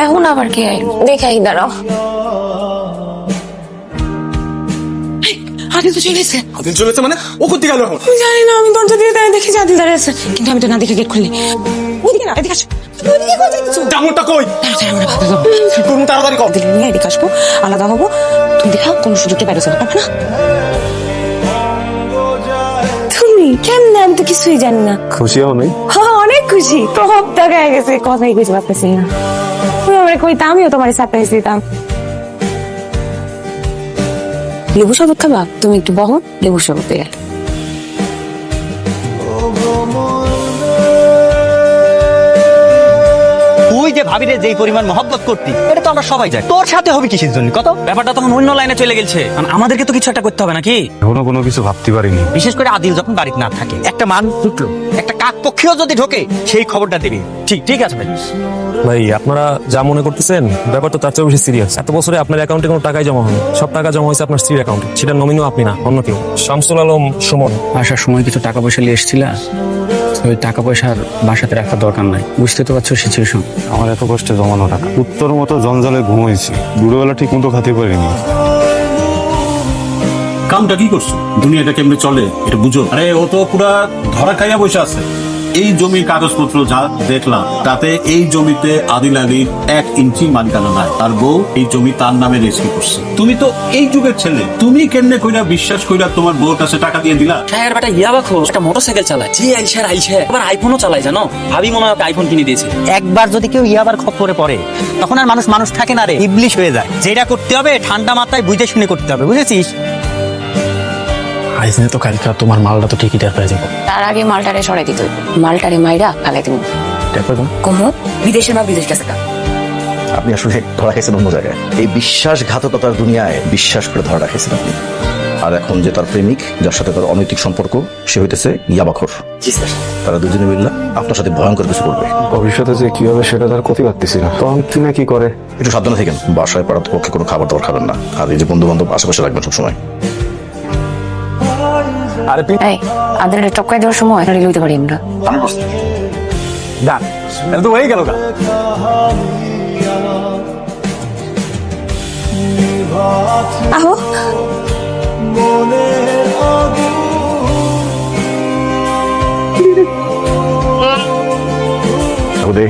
এখন আবার কে আইল দেখাই দাঁড়াও। আদিল তো চলেছে। আদিল চলেছে মানে? ও কোথায় গেল এখন? আমি জানি না, আমি দরজা দিয়ে দেখি যে আদিল দাঁড়িয়ে আছে, কিন্তু আমি তো না দেখে গেট খুলি। ওইদিকে না, এদিকে আসো। ওইদিকে কোথায় যাচ্ছো? ডাঙরটা কই? তাড়াতাড়ি আমরা ভাবতে যাবো। কি করুন তাড়াতাড়ি কর। আদিল নিয়ে এদিকে আসবো, আলাদা হবো। তুমি দেখা কোনো সুযোগটা বেরোতে পারবে না। তুমি কেন? আমি তো কিছুই জানি না। খুশি হও নাই? হ্যাঁ অনেক খুশি, সব দেখায় গেছে, কথাই কিছু ভাবতেছি না। তুমি আমার কইতা, আমিও তোমার সারপ্রাইজ দিতাম। লেবু শরবত খাবা? তুমি একটু বহো, লেবু শরবত দিয়ে গেল। তুই যে ভাবিরে যেই পরিমাণ মহব্বত করতি, এটা তো আমরা সবাই যাই। তোর সাথে হবে কিসের জন্য কত? ব্যাপারটা তখন অন্য লাইনে চলে গেছে। আমাদেরকে তো কিছু একটা করতে হবে নাকি? এখনো কোনো কিছু ভাবতে পারিনি। বিশেষ করে আদিল যখন বাড়িতে না থাকে, একটা মান ঢুকলো, একটা কাক পক্ষীও যদি ঢোকে, সেই খবরটা দিবি। ঠিক আছে ভাই। ভাই আপনারা যা মনে করতেছেন ব্যাপার তো তার চেয়ে বেশি সিরিয়াস। এত বছরে আপনার অ্যাকাউন্টে কোনো টাকাই জমা হয়নি, সব টাকা জমা হয়েছে আপনার স্ত্রীর অ্যাকাউন্টে। সেটা নমিনিও আপনি না, অন্য কেউ। শামসুল আলম সুমন। আসার সময় কিছু টাকা পয়সা নিয়ে এসেছিলা, ওই টাকা পয়সার বাসাতে রাখার দরকার নাই। বুঝতে তো পারছো সিচুয়েশন। আমার এত কষ্টে জমানো টাকা, উত্তর মতো জঞ্জালে ঘুমাইছি, দুপুরবেলা ঠিক মতো খেতে পারিনি। কামটা কি করছো? দুনিয়াটা কেমনে চলে এটা বুঝো। আরে ও তো পুরা ধরা খাইয়া বসে আছে। এই জমির কাগজপত্র যা দেখলাম, তাতে এই জমিতে আদিল আলীর 1 ইঞ্চি মালিকানা নাই। তার বউ এই জমি তার নামে রেজিস্ট্রি করছে। তুমি তো এই যুগের ছেলে, তুমি কেমনে কইরা বিশ্বাস কইরা তোমার বউর কাছে টাকা দিয়ে দিলা? হ্যাঁ বেটা ইয়াবা খো, একটা মোটরসাইকেল চালায়, যে আইছে আবার আইফোনও চালায়, জানো? ভাবি মনে হয় আইফোন কিনে দিয়েছে। একবার যদি কেউ ইয়াবার খপ্পরে পড়ে, তখন আর মানুষ থাকে না রে, ইবলিশ হয়ে যায়। যেটা করতে হবে ঠান্ডা মাথায় বুঝে শুনে করতে হবে, বুঝেছিস? আইসনে তো কালকে তোমার মালটা তো ঠিকই টের পেয়ে যাবো। তার আগে মালটারে সরাই দিতে হইব। মালটারে মাইরা ফালাই দিব। টের পাবো কমো বিদেশের মা বিদেশ গেছে। আপনি আসলে ধরা খেয়েছেন অন্য জায়গায়। এই বিশ্বাসঘাতকতার দুনিয়ায় বিশ্বাস করে ধরা রাখেছেন আপনি। আর এখন যে তার প্রেমিক, যার সাথে তার অনৈতিক সম্পর্ক, সে হইতেছে ইয়াবাখোর। তারা দুজনে মিললে আপনার সাথে ভয়ঙ্কর কিছু করবে। ভবিষ্যতে যে কি হবে সেটা তার ক্ষতি পারতেছি না। তো কি না কি করে? একটু সাবধানে থাকেন। বাসায় পাড়ার পক্ষে কোনো খাবার দাবার খাবেন না। আর এই যে বন্ধু বান্ধব আশেপাশে রাখবেন সবসময়। এই আদিলের টপকাই দেওয়ার সময় রিল হইতে পারি আমরা। ডান, তাহলে তো হয়ে গেল গা। আহো ওদের